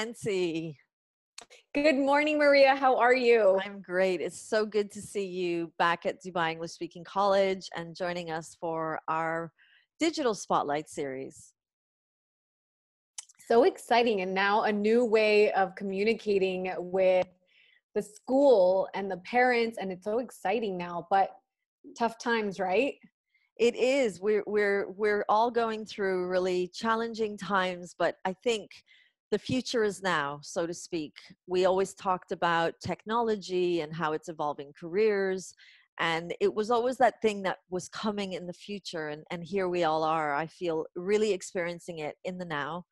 Nancy. Good morning, Maria. How are you? I'm great. It's so good to see you back at Dubai English Speaking College and joining us for our digital spotlight series. So exciting. And now a new way of communicating with the school and the parents. And it's so exciting now, but tough times, right? It is. We're all going through really challenging times, but I think the future is now, so to speak. We always talked about technology and how it's evolving careers, and it was always that thing that was coming in the future, and here we all are. I feel really experiencing it in the now.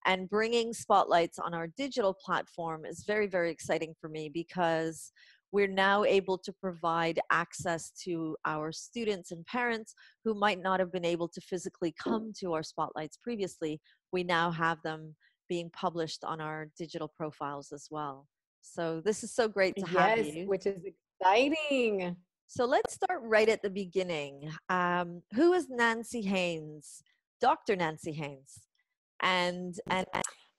And bringing spotlights on our digital platform is very, very exciting for me because we're now able to provide access to our students and parents who might not have been able to physically come to our spotlights previously. We now have them being published on our digital profiles as well. So this is so great to have Yes, you. which is exciting. So let's start right at the beginning. Who is Nancy Haines, Dr. Nancy Haines? And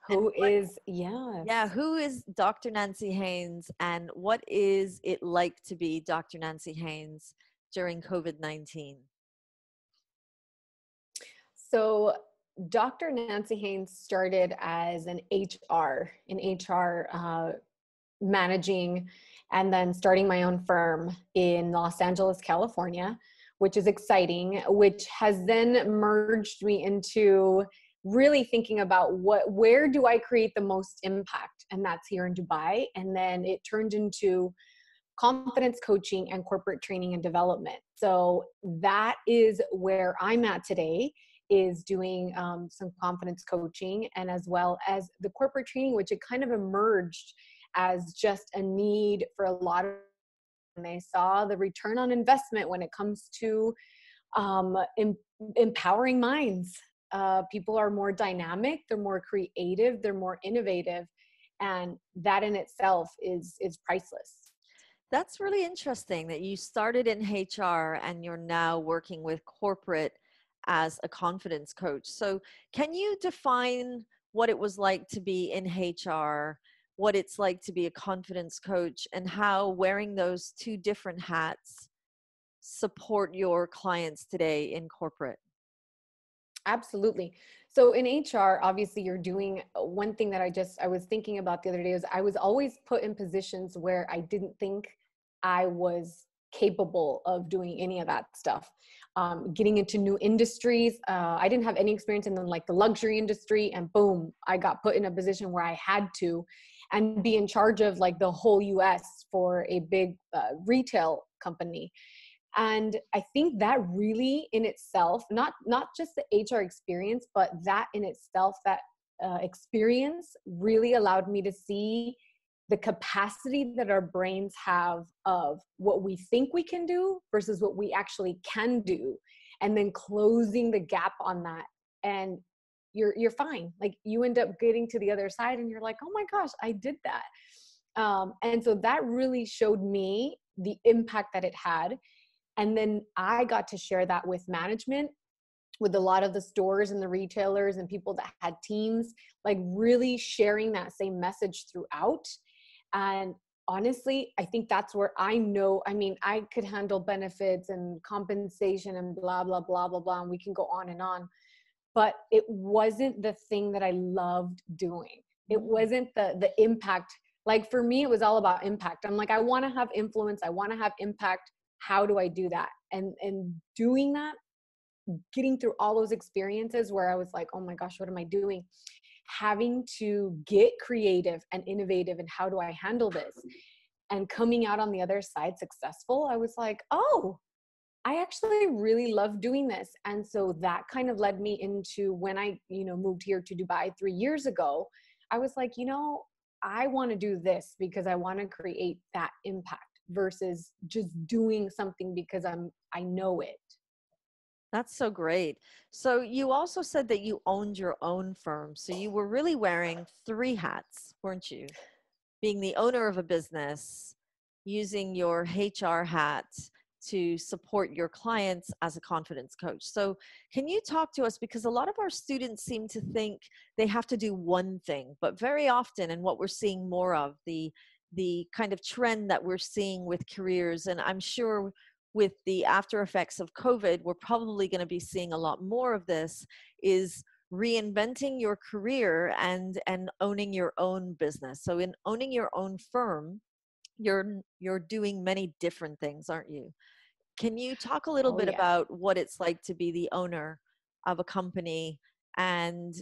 Who what, is, yes. yeah, who is Dr. Nancy Haines and what is it like to be Dr. Nancy Haines during COVID-19? So Dr. Nancy Haines started as an HR managing and then starting my own firm in Los Angeles, California, which is exciting, which has then merged me into really thinking about where do I create the most impact? And that's here in Dubai. And then it turned into confidence coaching and corporate training and development. So that is where I'm at today, is doing some confidence coaching and as well as the corporate training, which it kind of emerged as just a need for a lot of, and they saw the return on investment when it comes to empowering minds. People are more dynamic, they're more creative, they're more innovative, and that in itself is priceless. That's really interesting that you started in HR and you're now working with corporate as a confidence coach. So, can you define what it was like to be in HR, what it's like to be a confidence coach, and how wearing those two different hats support your clients today in corporate? Absolutely. So in HR, obviously you're doing one thing that I was thinking about the other day is I was always put in positions where I didn't think I was capable of doing any of that stuff. Getting into new industries. I didn't have any experience in the luxury industry, and boom, I got put in a position where I had to and be in charge of like the whole US for a big retail company. And I think that really in itself, not just the HR experience, but that in itself, that experience really allowed me to see the capacity that our brains have of what we think we can do versus what we actually can do, and then closing the gap on that. And you're fine. Like you end up getting to the other side and you're like, oh my gosh, I did that. And so that really showed me the impact that it had. And then I got to share that with management, with a lot of the stores and the retailers and people that had teams, like really sharing that same message throughout. And honestly, I think that's where I know, I mean, I could handle benefits and compensation and blah, blah, blah, blah, blah, and we can go on and on. But it wasn't the thing that I loved doing. It wasn't the impact. Like for me, it was all about impact. I'm like, I want to have influence. I want to have impact. How do I do that? And doing that, getting through all those experiences where I was like, oh my gosh, what am I doing? Having to get creative and innovative and how do I handle this? And coming out on the other side successful, I was like, oh, I actually really love doing this. And so that kind of led me into when I, moved here to Dubai 3 years ago, I was like, I want to do this because I want to create that impact versus just doing something because I know it. That's so great. So you also said that you owned your own firm. So you were really wearing three hats, weren't you? Being the owner of a business, using your HR hat, to support your clients as a confidence coach. So can you talk to us, because a lot of our students seem to think they have to do one thing, but very often, and what we're seeing more of, the kind of trend that we're seeing with careers, and I'm sure with the after effects of COVID, we're probably going to be seeing a lot more of this, is reinventing your career and owning your own business. So in owning your own firm, you're doing many different things, aren't you? Can you talk a little Oh bit yeah. about what it's like to be the owner of a company, and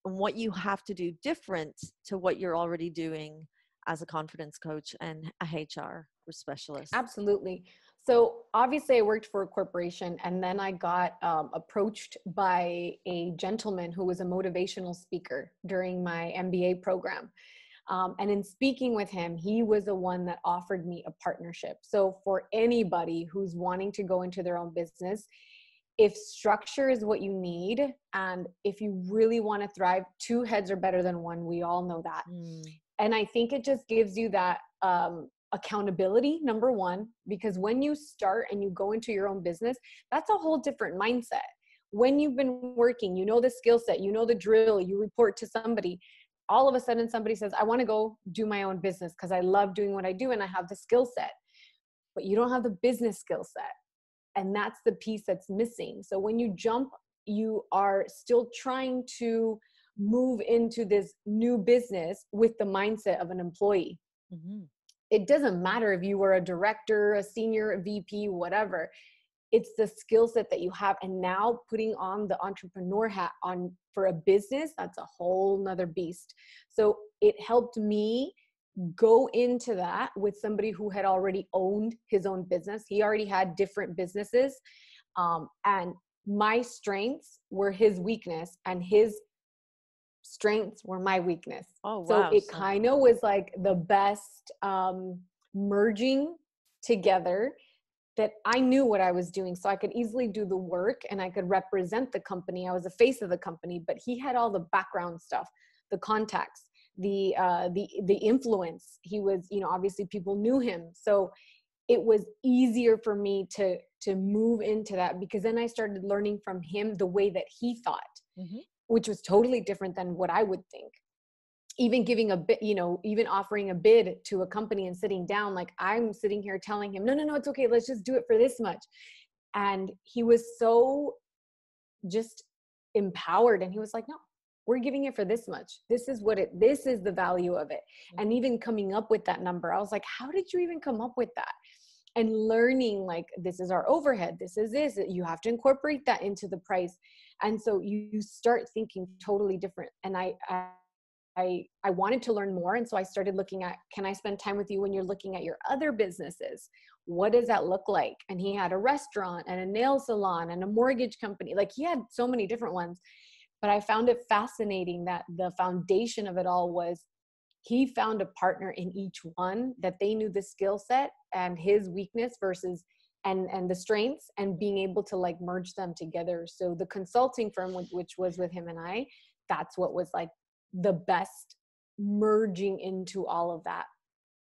what you have to do different to what you're already doing as a confidence coach and a HR specialist? Absolutely. So obviously I worked for a corporation, and then I got approached by a gentleman who was a motivational speaker during my MBA program. And in speaking with him, he was the one that offered me a partnership. So for anybody who's wanting to go into their own business, if structure is what you need, and if you really want to thrive, two heads are better than one. We all know that. Mm. And I think it just gives you that accountability, number one, because when you start and you go into your own business, that's a whole different mindset. When you've been working, you know the skill set, you know the drill, you report to somebody. All of a sudden somebody says, I want to go do my own business because I love doing what I do and I have the skill set, but you don't have the business skill set. And that's the piece that's missing. So when you jump, you are still trying to move into this new business with the mindset of an employee. Mhm. It doesn't matter if you were a director, a senior, a VP, whatever. It's the skill set that you have. And now putting on the entrepreneur hat on for a business, that's a whole nother beast. So it helped me go into that with somebody who had already owned his own business. He already had different businesses. And my strengths were his weakness, and his strengths were my weakness. Oh, So wow. it So, kind of was like the best merging together, that I knew what I was doing. So I could easily do the work and I could represent the company. I was the face of the company, but he had all the background stuff, the contacts, the influence. He was, obviously people knew him. So it was easier for me to move into that, because then I started learning from him the way that he thought, mhm. which was totally different than what I would think. Even giving a bit, even offering a bid to a company and sitting down, like I'm sitting here telling him, no, it's okay. Let's just do it for this much. And he was so just empowered. And he was like, no, we're giving it for this much. This is the value of it. And even coming up with that number, I was like, how did you even come up with that? And learning, like, this is our overhead. This, you have to incorporate that into the price. And so you start thinking totally different. And I wanted to learn more. And so I started looking at, can I spend time with you when you're looking at your other businesses? What does that look like? And he had a restaurant and a nail salon and a mortgage company. Like, he had so many different ones. But I found it fascinating that the foundation of it all was he found a partner in each one, that they knew the skill set and his weakness versus and the strengths, and being able to like merge them together. So the consulting firm, which was with him and I, that's what was like the best merging into all of that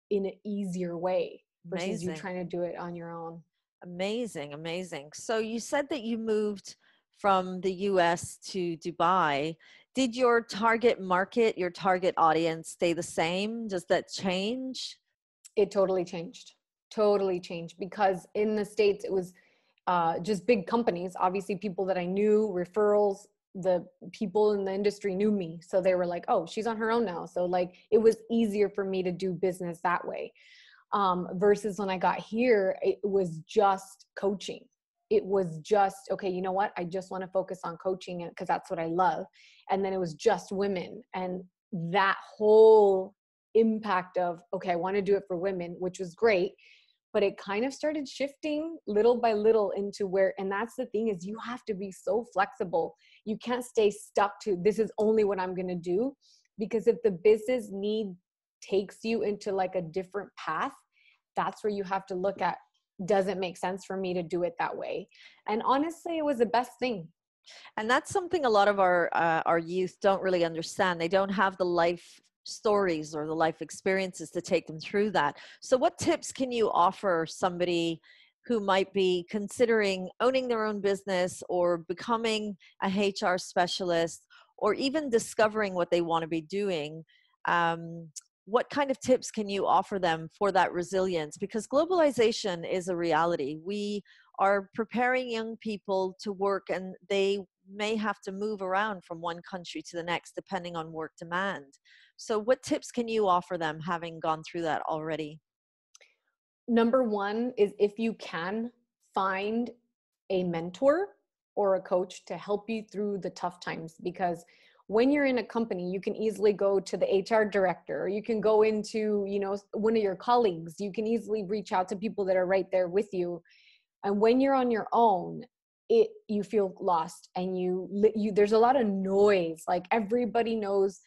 in an easier way versus you Amazing. trying to do it on your own. Amazing, amazing. So you said that you moved from the US to Dubai. Did your target market, your target audience stay the same? Does that change? It totally changed, because in the States, it was just big companies, obviously people that I knew, referrals, the people in the industry knew me. So they were like, oh, she's on her own now. So like, it was easier for me to do business that way. Versus when I got here, it was just coaching. It was just, okay, you know what? I just want to focus on coaching because that's what I love. And then it was just women. And that whole impact of, okay, I want to do it for women, which was great. But it kind of started shifting little by little into where, and that's the thing, is you have to be so flexible. You can't stay stuck to, this is only what I'm going to do. Because if the business need takes you into like a different path, that's where you have to look at, does it make sense for me to do it that way? And honestly, it was the best thing. And that's something a lot of our youth don't really understand. They don't have the life stories or the life experiences to take them through that. So what tips can you offer somebody who might be considering owning their own business or becoming a HR specialist or even discovering what they want to be doing, what kind of tips can you offer them for that resilience? Because globalization is a reality. We are preparing young people to work, and they may have to move around from one country to the next depending on work demand. So what tips can you offer them, having gone through that already? Number one is, if you can, find a mentor or a coach to help you through the tough times. Because when you're in a company, you can easily go to the HR director, or you can go into, one of your colleagues. You can easily reach out to people that are right there with you. And when you're on your own, you feel lost, and there's a lot of noise. Like, everybody knows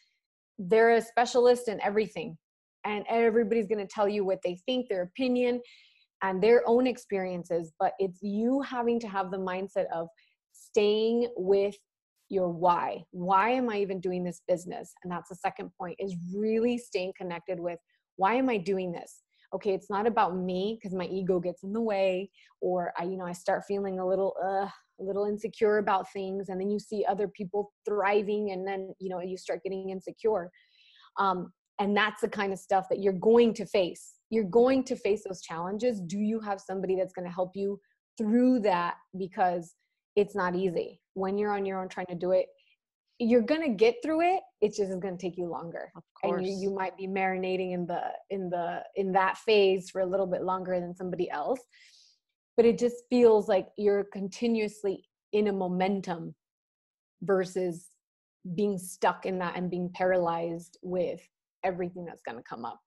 they're a specialist in everything, and everybody's going to tell you what they think, their opinion and their own experiences. But it's you having to have the mindset of staying with your why. Why am I even doing this business? And that's the second point, is really staying connected with, why am I doing this? Okay, it's not about me, because my ego gets in the way, or I start feeling a little insecure about things, and then you see other people thriving, and then you start getting insecure. And that's the kind of stuff that you're going to face. You're going to face those challenges. Do you have somebody that's going to help you through that? Because it's not easy when you're on your own trying to do it. You're going to get through it. It's just going to take you longer. Of course. And you might be marinating in that phase for a little bit longer than somebody else. But it just feels like you're continuously in a momentum versus being stuck in that and being paralyzed with everything that's going to come up.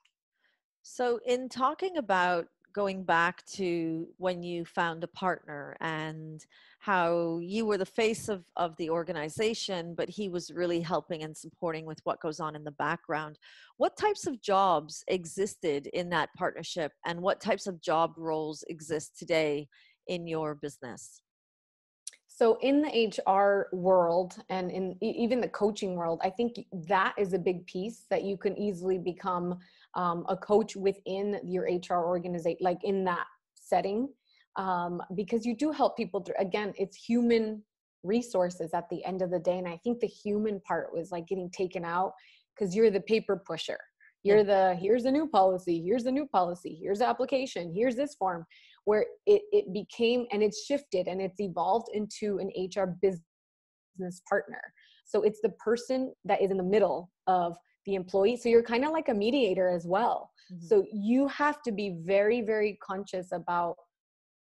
So, in talking about going back to when you found a partner and how you were the face of the organization, but he was really helping and supporting with what goes on in the background, what types of jobs existed in that partnership, and what types of job roles exist today in your business? So in the HR world, and in even the coaching world, I think that is a big piece, that you can easily become a coach within your HR organization, like in that setting, because you do help people through, again, it's human resources at the end of the day. And I think the human part was like getting taken out, because you're the paper pusher. You're here's a new policy, here's the new policy, here's the application, here's this form, where it became, and it's shifted and it's evolved into an HR business partner. So it's the person that is in the middle of the employee. So you're kind of like a mediator as well. Mm-hmm. So you have to be very, very conscious about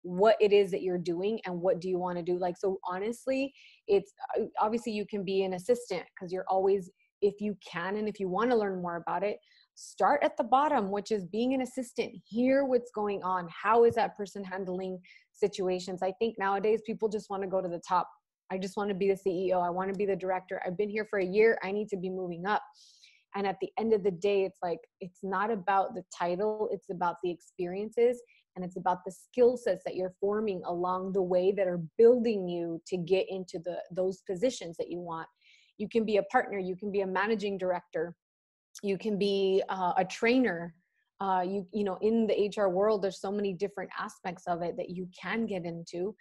what it is that you're doing and what do you want to do. Like, so honestly, it's obviously you can be an assistant, because you're always, if you can, and if you want to learn more about it, start at the bottom, which is being an assistant. Hear what's going on. How is that person handling situations? I think nowadays people just want to go to the top. I just want to be the CEO. I want to be the director. I've been here for a year. I need to be moving up. And at the end of the day, it's like, it's not about the title. It's about the experiences, and it's about the skill sets that you're forming along the way that are building you to get into those positions that you want. You can be a partner. You can be a managing director. You can be a trainer. In the HR world, there's so many different aspects of it that you can get into.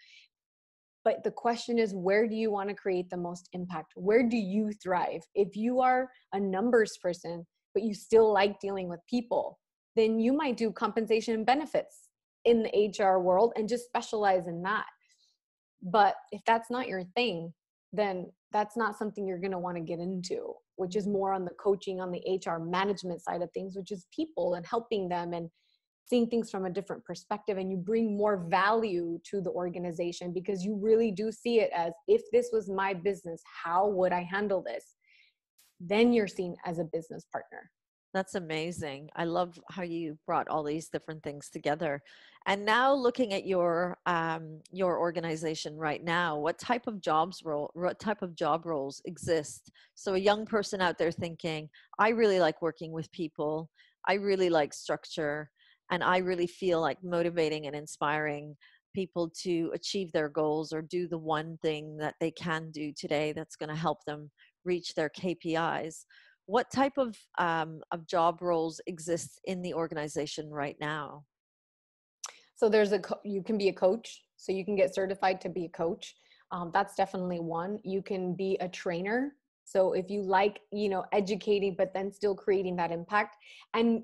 But the question is, where do you want to create the most impact? Where do you thrive? If you are a numbers person, but you still like dealing with people, then you might do compensation and benefits in the HR world and just specialize in that. But if that's not your thing, then that's not something you're going to want to get into, which is more on the coaching, on the HR management side of things, which is people and helping them and seeing things from a different perspective. And you bring more value to the organization, because you really do see it as, if this was my business, how would I handle this? Then you're seen as a business partner. That's amazing. I love how you brought all these different things together. And now, looking at your organization right now, what type of job roles exist? So a young person out there thinking, I really like working with people, I really like structure, and I really feel like motivating and inspiring people to achieve their goals or do the one thing that they can do today that's going to help them reach their KPIs. What type of job roles exist in the organization right now? So you can be a coach. So you can get certified to be a coach. That's definitely one. You can be a trainer. So if you like, educating, but then still creating that impact and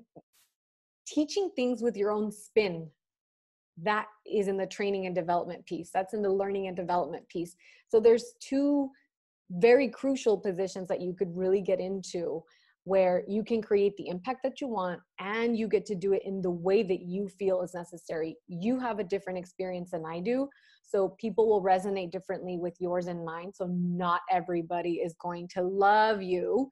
teaching things with your own spin, that is in the training and development piece. That's in the learning and development piece. So there's two very crucial positions that you could really get into where you can create the impact that you want and you get to do it in the way that you feel is necessary. You have a different experience than I do, so people will resonate differently with yours and mine. So not everybody is going to love you,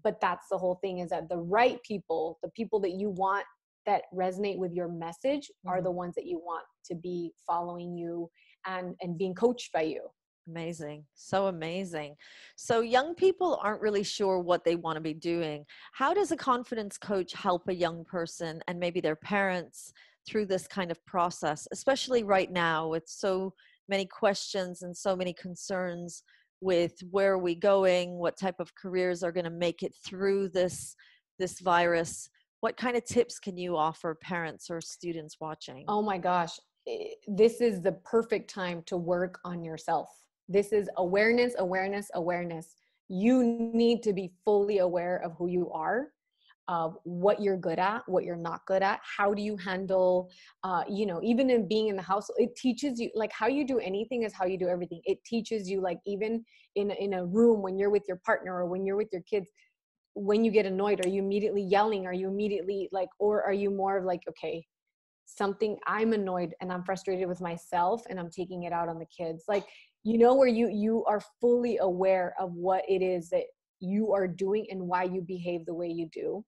but that's the whole thing, is that the right people, the people that you want that resonate with your message, are the ones that you want to be following you and being coached by you. Amazing. So amazing. So young people aren't really sure what they want to be doing. How does a confidence coach help a young person and maybe their parents through this kind of process, especially right now with so many questions and so many concerns with where are we going, what type of careers are going to make it through this virus? What kind of tips can you offer parents or students watching? Oh my gosh, this is the perfect time to work on yourself. This is awareness, awareness, awareness. You need to be fully aware of who you are, what you're good at, what you're not good at. How do you handle, even in being in the house, it teaches you, like, how you do anything is how you do everything. It teaches you, like, even in a room when you're with your partner or when you're with your kids, when you get annoyed, are you immediately yelling? Are you immediately like, or are you more of like, okay, I'm annoyed and I'm frustrated with myself and I'm taking it out on the kids. Like, where you are fully aware of what it is that you are doing and why you behave the way you do.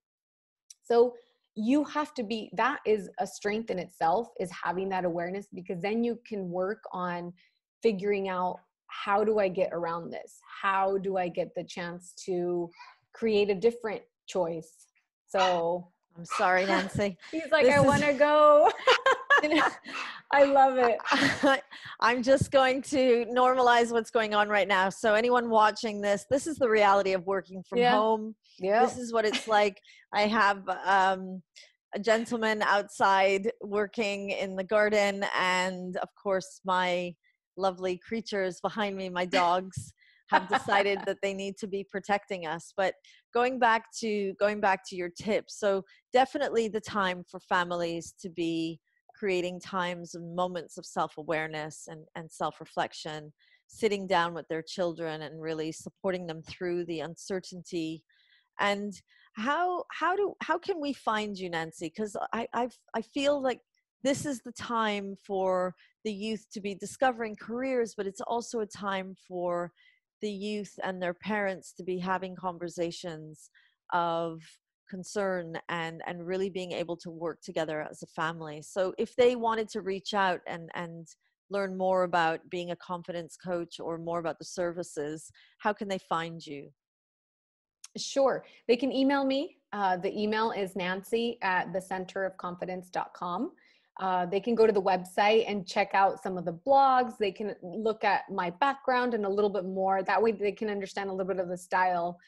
So you have to be, that is a strength in itself, is having that awareness, because then you can work on figuring out, how do I get around this? How do I get the chance to create a different choice? So I'm sorry, Nancy. he's like, I This is want to go. I love it. I'm just going to normalize what's going on right now. So anyone watching this is the reality of working from Yeah. home. Yeah. This is what it's like. I have a gentleman outside working in the garden, and of course my lovely creatures behind me, my dogs, have decided that they need to be protecting us. But going back to your tips, so definitely the time for families to be creating times and moments of self-awareness and self-reflection, sitting down with their children and really supporting them through the uncertainty. And how can we find you, Nancy? Because I feel like this is the time for the youth to be discovering careers, but it's also a time for the youth and their parents to be having conversations of concern and really being able to work together as a family. So if they wanted to reach out and learn more about being a confidence coach or more about the services, how can they find you? Sure. They can email me. The email is nancy@thecenterofconfidence.com. They can go to the website and check out some of the blogs. They can look at my background and a little bit more. That way they can understand a little bit of the style.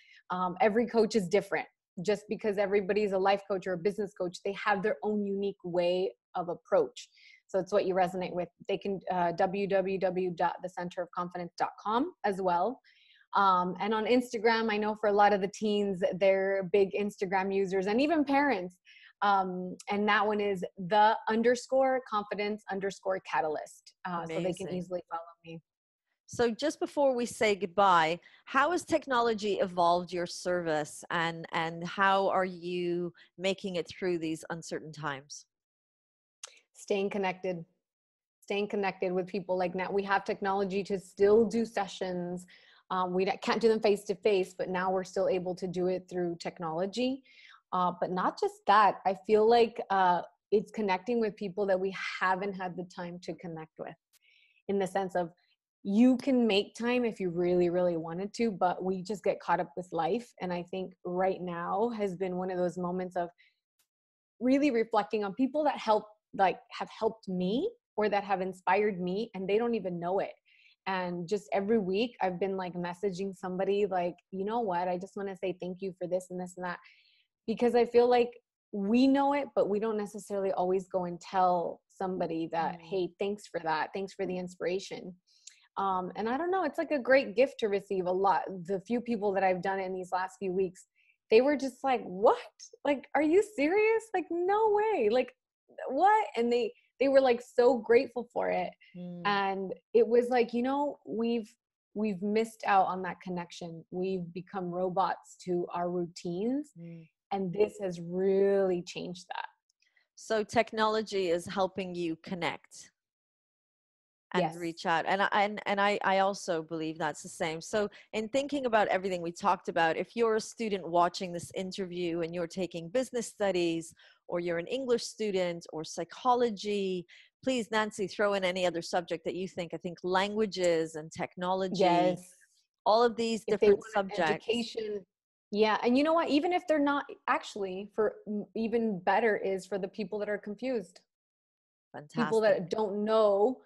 Every coach is different. Just because everybody's a life coach or a business coach, they have their own unique way of approach. So it's what you resonate with. They can www.thecenterofconfidence.com as well. And on Instagram, I know for a lot of the teens, they're big Instagram users and even parents. And that one is _confidence_catalyst. So they can easily follow me. So just before we say goodbye, how has technology evolved your service, and how are you making it through these uncertain times? Staying connected with people. Like, now we have technology to still do sessions. We can't do them face to face, but now we're still able to do it through technology. But not just that, I feel like it's connecting with people that we haven't had the time to connect with, in the sense of, you can make time if you really, really wanted to, but we just get caught up with life. And I think right now has been one of those moments of really reflecting on people that have helped me or that have inspired me, and they don't even know it. And just every week I've been like messaging somebody like, you know what, I just want to say thank you for this and this and that, because I feel like we know it, but we don't necessarily always go and tell somebody that, Mm. hey, thanks for that. Thanks for the inspiration. And I don't know, it's like a great gift to receive. A lot, the few people that I've done it in these last few weeks, they were just like, what? Like, are you serious? Like, no way. Like, what? And they were like so grateful for it. Mm. And it was like, we've missed out on that connection. We've become robots to our routines. Mm. And this has really changed that. So technology is helping you connect and Yes. reach out, and I also believe that's the same. So in thinking about everything we talked about, if you're a student watching this interview and you're taking business studies, or you're an English student or psychology, please, Nancy, throw in any other subject that you think. I think languages and technology, Yes. all of these If they different want an subjects. education. Yeah. And you know what? Even if they're not, actually, for even better is for the people that are confused, people Fantastic. that don't know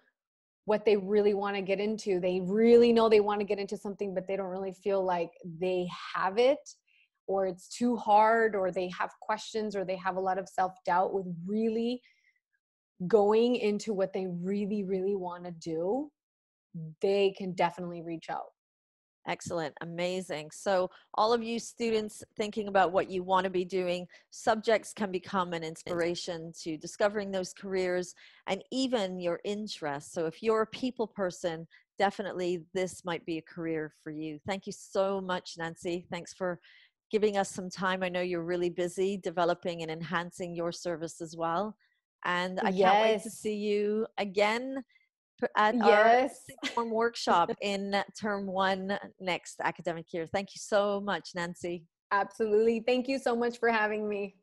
what they really want to get into. They really know they want to get into something, but they don't really feel like they have it, or it's too hard, or they have questions, or they have a lot of self-doubt with really going into what they really, really want to do. They can definitely reach out. Excellent. Amazing. So, all of you students thinking about what you want to be doing, subjects can become an inspiration to discovering those careers and even your interests. So, if you're a people person, definitely this might be a career for you. Thank you so much, Nancy. Thanks for giving us some time. I know you're really busy developing and enhancing your service as well. And I can't wait to Yes. see you again at our Yes. sixth form workshop in term one next academic year. Thank you so much, Nancy. Absolutely. Thank you so much for having me.